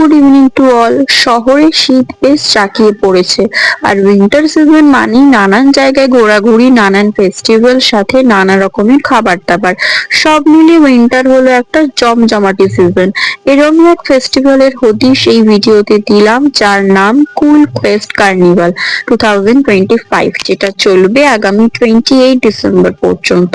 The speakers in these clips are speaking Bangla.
Good evening to all. শহরে শীত বেশ জাঁকিয়ে পড়েছে, আর উইন্টার সিজন মানেই নানান জায়গায় ঘোরাঘুরি, নানান ফেস্টিভ্যাল, সাথে নানা রকমের খাবার দাবার। সব মিলিয়ে উইন্টার হলো একটা জমজমাটি সিজন। এরকমই এক ফেস্টিভ্যালের হদিশ এই ভিডিওতে দিলাম, যার নাম কুল কোয়েস্ট কার্নিভাল 2025, যেটা চলবে আগামী 28 ডিসেম্বর পর্যন্ত।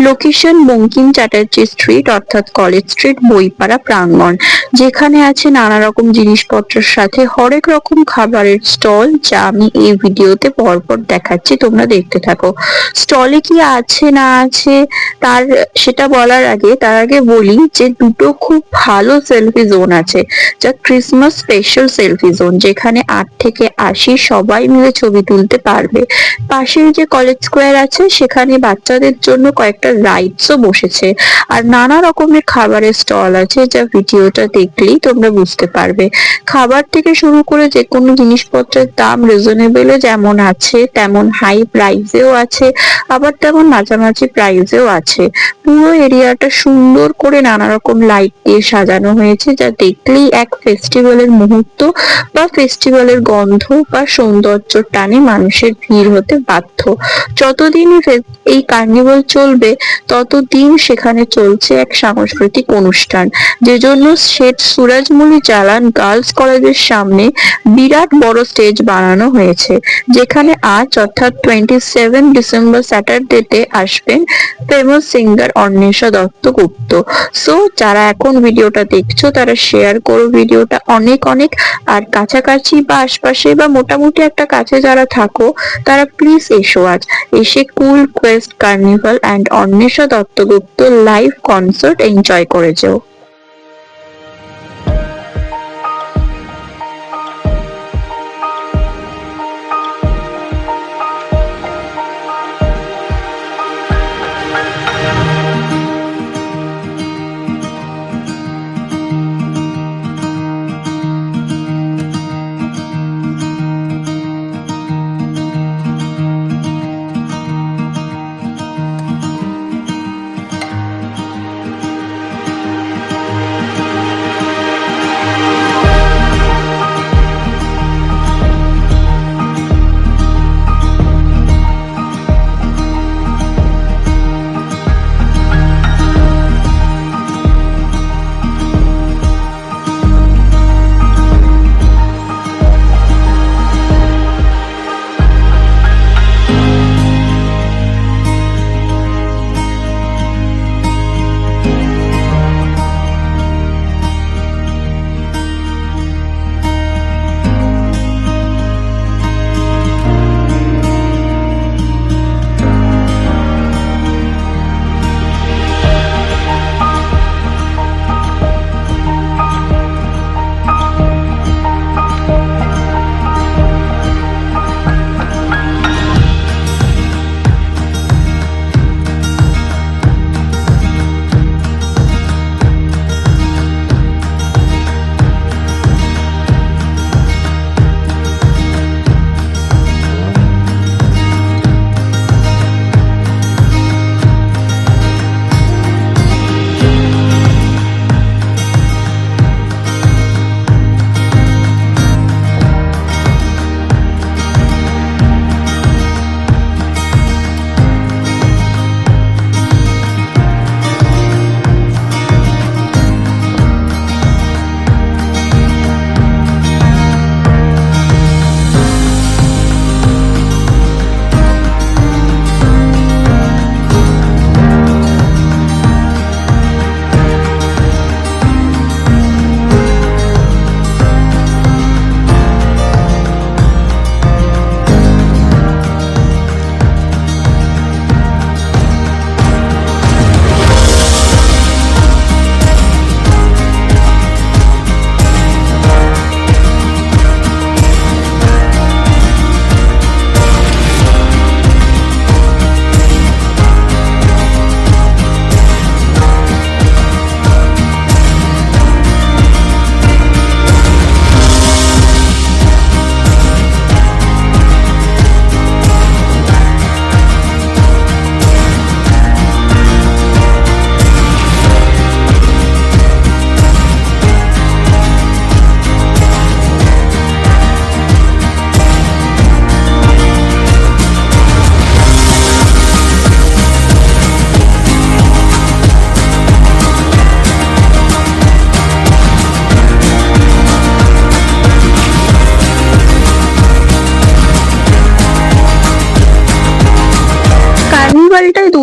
লোকেশন বঙ্কিম চ্যাটার্জি স্ট্রিট অর্থাৎ কলেজ স্ট্রিট, বইপাড়া প্রাঙ্গণ, যেখানে আছে নানা রকম জিনিসপত্রের সাথে হরেক রকম খাবারের স্টল, যা আমি এই ভিডিওতে পরপর দেখাচ্ছি, তোমরা দেখতে থাকো। স্টলে কি আছে না আছে সেটা বলার আগে বলি যে দুটো খুব ভালো সেলফি জোন আছে, যা ক্রিসমাস স্পেশাল সেলফি জোন, যেখানে 8 থেকে 80 সবাই মিলে ছবি তুলতে পারবে। পাশের যে কলেজ স্কোয়ার আছে, সেখানে বাচ্চাদের জন্য কয়েকটা রাইডসও বসেছে, আর নানা রকমের খাবারের স্টল আছে, যা ভিডিওটা দেখলেই তোমরা বুঝতে পারবে। খাবার থেকে শুরু করে যে কোনো জিনিসপত্রের দাম রিজনেবলে যেমন আছে, তেমন হাই প্রাইসেও আছে, আবার তেমন মাঝামাঝি প্রাইসেও আছে। পুরো এরিয়াটা সুন্দর করে নানা রকম লাইট দিয়ে সাজানো হয়েছে, যা দেখলেই এক ফেস্টিভ্যালের মুহূর্ত বা ফেস্টিভ্যালের গন্ধ বা সৌন্দর্যর টানে মানুষের ভিড় হতে বাধ্য। যতদিন এই কার্নিভাল চলবে, ততদিন সেখানে চলছে এক সাংস্কৃতিক অনুষ্ঠান, যে জন্য শেঠ সুরজমুলি জালান গার্লস কলেজের সামনে বিরাট বড় স্টেজ বানানো হয়েছে, যেখানে আজ অর্থাৎ 27 ডিসেম্বর স্যাটারডেতে আসবেন famous singer Anwesha Duttagupta. So যারা এখন ভিডিওটা দেখছো, তারা শেয়ার করো ভিডিওটা অনেক অনেক, আর কাছাকাছি বা আশপাশে বা মোটামুটি একটা কাছে যারা থাকো, তারা প্লিজ এসো, আজ এসে cool quest carnival and Anwesha Dattagupta live concert enjoy করে যেও।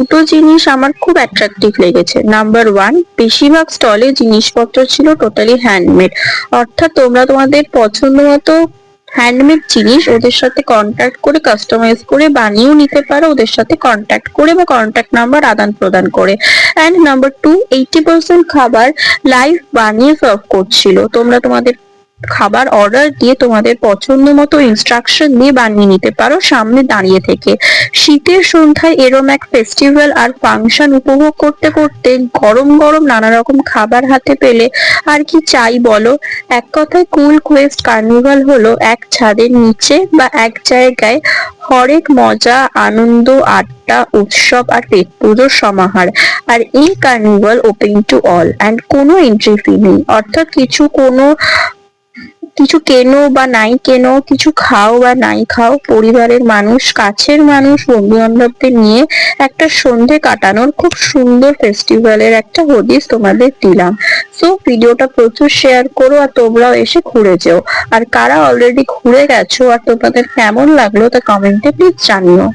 দুটো জিনিস আমার খুব অ্যাট্রাকটিভ লেগেছে। নাম্বার ওয়ান, বেশিরভাগ স্টলে জিনিসপত্র ছিল টোটালি হ্যান্ডমেড, অর্থাৎ তোমরা তোমাদের পছন্দ মতো হ্যান্ডমেড জিনিস ওদের সাথে কন্ট্যাক্ট করে কাস্টমাইজ করে বানিয়েও নিতে পারো, ওদের সাথে কন্ট্যাক্ট করে বা কন্ট্যাক্ট নাম্বার আদান প্রদান করে। অ্যান্ড নাম্বার টু, 80% খাবার লাইভ বানিয়ে সার্ভ করছিল। তোমরা তোমাদের খাবার অর্ডার দিয়ে তোমাদের পছন্দ মতো ইনস্ট্রাকশন দিয়ে বানিয়ে নিতে পারো সামনে দাঁড়িয়ে থেকে। শীতের সন্ধ্যায় এরম এক ফেস্টিভ্যাল আর ফাংশন উপভোগ করতে করতে গরম গরম নানা রকম খাবার হাতে পেলে আর কি চাই বলো। এক কথায় কুল কোয়েস্ট কার্নিভাল হলো এক ছাদের নিচে বা এক জায়গায় হরেক মজা, আনন্দ, আড্ডা, উৎসব আর পেট পুজোর সমাহার। আর এই carnival open to all and কোনো এন্ট্রি ফি নেই, অর্থাৎ কিছু কেনো বা নাই কেনো, কিছু খাও বা নাই খাও, পরিবারের মানুষ, কাছের মানুষ, বন্ধু বান্ধবদের নিয়ে একটা সন্ধে কাটানোর খুব সুন্দর ফেস্টিভ্যালের একটা হদিস তোমাদের দিলাম। সো ভিডিওটা প্রচুর শেয়ার করো আর তোমরাও এসে ঘুরে যেও। আর কারা অলরেডি ঘুরে গেছো আর তোমাদের কেমন লাগলো তা কমেন্টে প্লিজ জানিও।